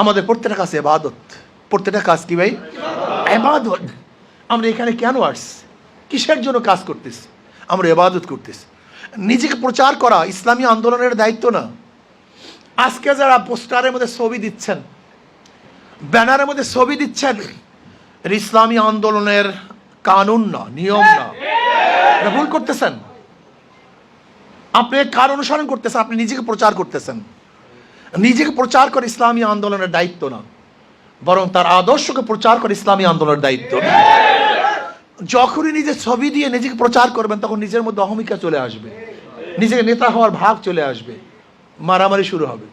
আমাদের প্রত্যেকটা কাজ ইবাদত। প্রত্যেকটা কাজ কি ভাই? ইবাদত। আমরা এখানে কেন আসছি? কিসের জন্য কাজ করতেছি? আমরা ইবাদত করতেছি। নিজেকে প্রচার করা ইসলামী আন্দোলনের দায়িত্ব না। আজকে যারা পোস্টারের মধ্যে ছবি দিচ্ছেন, ব্যানারের মধ্যে ছবি দিচ্ছেন, ইসলামী আন্দোলনের কানুন না, নিয়ম না, এটা ভুল করতেছেন। আপনি কার অনুসরণ করতেছেন? আপনি নিজেকে প্রচার করতেছেন। নিজেকে প্রচার করে ইসলামী আন্দোলনের দায়িত্ব না, বরং তার আদর্শকে প্রচার করে ইসলামী আন্দোলনের দায়িত্ব। যখনই নিজের ছবি দিয়ে নিজেকে প্রচার করবেন, তখন নিজের মধ্যে অহমিকা চলে আসবে, নিজেকে নেতা হওয়ার ভাব চলে আসবে, মারামারি শুরু হবে।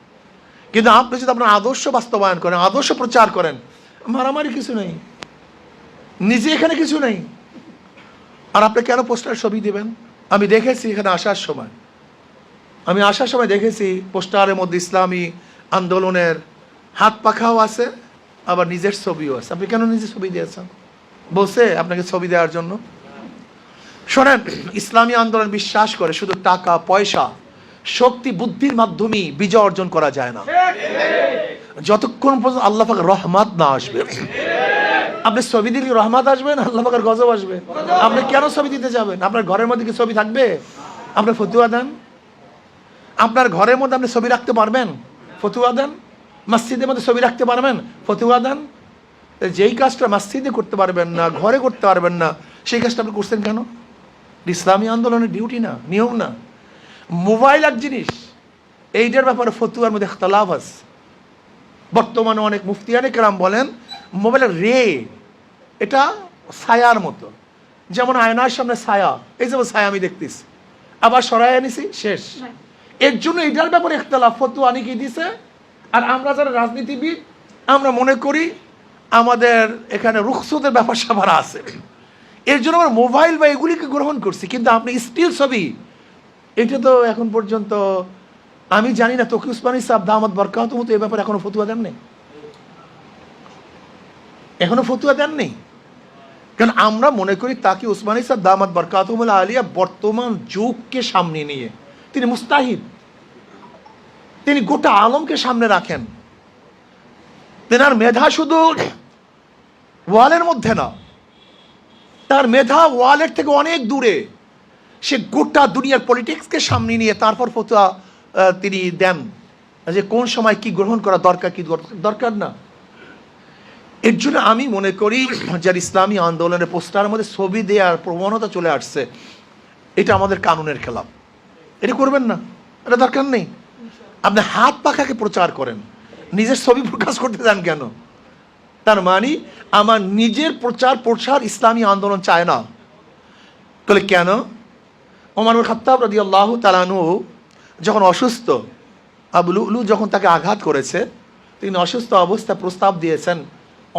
কিন্তু আপনি যদি আপনার আদর্শ বাস্তবায়ন করেন, আদর্শ প্রচার করেন, মারামারি কিছু নেই, নিজে এখানে কিছু নেই। আর আপনি কেন পোস্টার ছবি দেবেন? আমি দেখেছি এখানে আসার সময় দেখেছি পোস্টারের মধ্যে ইসলামী আন্দোলনের হাত পাখাও আছে, আবার নিজের ছবিও আছে। আপনি কেন নিজের ছবি দিয়েছেন? বলছে আপনাকে ছবি দেওয়ার জন্য? শোনেন, ইসলামী আন্দোলন বিশ্বাস করে শুধু টাকা পয়সা শক্তি বুদ্ধির মাধ্যমে বিজয় অর্জন করা যায় না, যতক্ষণ পর্যন্ত আল্লাহ পাকের রহমত না আসবে। আপনি ছবি দিলে রহমত আসবে না আল্লাহ পাকের গজব আসবে? আপনি কেন ছবি দিতে যাবেন? আপনার ঘরের মধ্যে কি ছবি থাকবে? আপনার ফতুয়া দেন। আপনার ঘরের মধ্যে আপনি ছবি রাখতে পারবেন? ফতুয়া দেন। মসজিদের মধ্যে ছবি রাখতে পারবেন? ফতুয়া দেন। যেই কাজটা মসজিদে করতে পারবেন না, ঘরে করতে পারবেন না, সেই কাজটা আপনি করছেন কেন? ইসলামী আন্দোলনের ডিউটি না, নিয়ম না। মোবাইল এক জিনিস, এইটার ব্যাপারে ফতুয়ার মধ্যে ইখতিলাফ আছে। বর্তমানে অনেক মুফতিয়ানে কেরাম বলেন মোবাইলের রে এটা ছায়ার মতো, যেমন আয়নার সামনে ছায়া, এই যেমন ছায়া আমি দেখতেছি, আবার সরাই আনিছি, শেষ। এর জন্য এটার ব্যাপারে ইখতিলাফ, ফতুয়া আনি কি দিছে। আর আমরা যারা রাজনীতিবিদ, আমরা মনে করি আমাদের এখানে রুখসতের ব্যাপার স্যাপার আছে, এর জন্য আমরা মোবাইল বা এগুলিকে গ্রহণ করছি। কিন্তু আপনি স্টিল ছবি, এটা তো এখন পর্যন্ত আমি জানি না তকি উসমানী সাহেব দামাত বরকাতুহু তো এ ব্যাপারে এখনো ফতুয়া দেন নেই, এখনো ফতুয়া দেন নেই। কারণ আমরা মনে করি তাকি উসমানী সাহেব দামাত বরকাতুহু আলিয়া বর্তমান যুগকে সামনে নিয়ে তিনি মুস্তাহিদ, তিনি গোটা আলমকে সামনে রাখেন। তেনার মেধা শুধু ওয়ালের মধ্যে না, তার মেধা ওয়ালের থেকে অনেক দূরে। সে গোটা দুনিয়ার পলিটিক্সকে সামনে নিয়ে তারপর ফতোয়া তিনি দেন যে কোন সময় কি গ্রহণ করা দরকার, কি দরকার না। এর জন্য আমি মনে করি যার ইসলামী আন্দোলনের পোস্টারের মধ্যে ছবি দেওয়ার প্রবণতা চলে আসছে, এটা আমাদের কানুনের খেলাফ। এটা করবেন না, এটা দরকার নেই। আপনি হাত পাখাকে প্রচার করেন, নিজের ছবি প্রকাশ করতে চান কেন? তার মানে আমার নিজের প্রচার ইসলামী আন্দোলন চায় না। তাহলে কেন? ওমর ইবনে খাত্তাব রাদিয়াল্লাহু তাআলা আনহু যখন অসুস্থ, আবু লুলু যখন তাকে আঘাত করেছে, তিনি অসুস্থ অবস্থায় প্রস্তাব দিয়েছেন,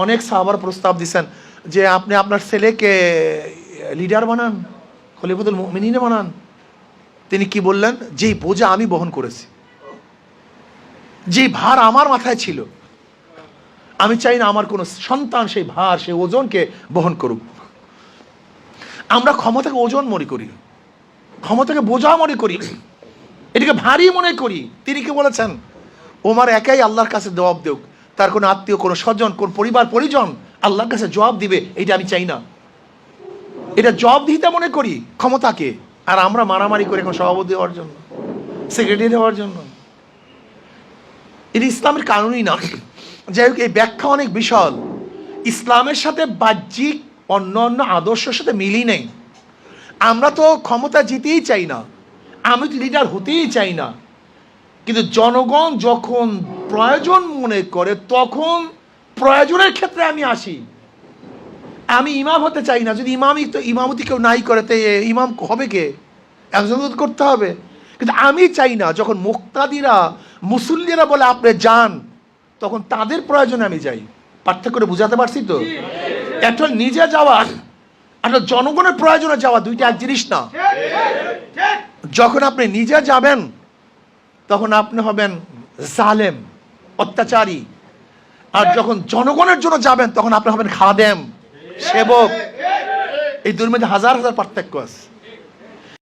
অনেক সাহাবার প্রস্তাব দিয়েছেন যে আপনি আপনার ছেলেকে লিডার বানান, খলিফাতুল মুমিনিন বানান। তিনি কি বললেন? যেই বোঝা আমি বহন করেছি, যে ভার আমার মাথায় ছিল, আমি চাই না আমার কোনো সন্তান সেই ভার, সেই ওজনকে বহন করুক। আমরা ক্ষমতাকে ওজন মনে করি, ক্ষমতাকে বোঝা মনে করি, এটাকে ভারী মনে করি। তিনি কি বলেছেন? ওমর একাই আল্লাহর কাছে জবাব দেউক, তার কোনো আত্মীয়, কোনো স্বজন, কোন পরিবার পরিজন আল্লাহর কাছে জবাব দিবে, এটা আমি চাই না। এটা জবাব দিতে মনে করি ক্ষমতাকে। আর আমরা মারামারি করি এখন সভাপতি হওয়ার জন্য, সেক্রেটারি হওয়ার জন্য। এটা ইসলামের কানুনই না। যাই হোক, এই ব্যাখ্যা অনেক বিশাল। ইসলামের সাথে বাহ্যিক অন্য অন্য আদর্শের সাথে মিলই নেই। আমরা তো ক্ষমতা জিতেই চাই না, আমি তো লিডার হতেই চাই না। কিন্তু জনগণ যখন প্রয়োজন মনে করে, তখন প্রয়োজনের ক্ষেত্রে আমি আসি। আমি ইমাম হতে চাই না, যদি ইমামতি কেউ নাই করে, তো ইমাম হবে কে? একজন করতে হবে। কিন্তু আমি চাই না যখন মুক্তাদিরা, মুসল্লিরা বলে আপনি যান, তখন তাদের প্রয়োজনে আমি যাই। পার্থক্য করে বুঝাতে পারছি তো? একটা নিজে যাওয়া আর জনগণের প্রয়োজনে যাওয়া দুইটা এক জিনিস না। যখন আপনি নিজে যাবেন তখন আপনি হবেন জালেম, অত্যাচারী। আর যখন জনগণের জন্য যাবেন তখন আপনি হবেন খাদেম, সেবক। এই দুর মধ্যে হাজার হাজার পার্থক্য আছে।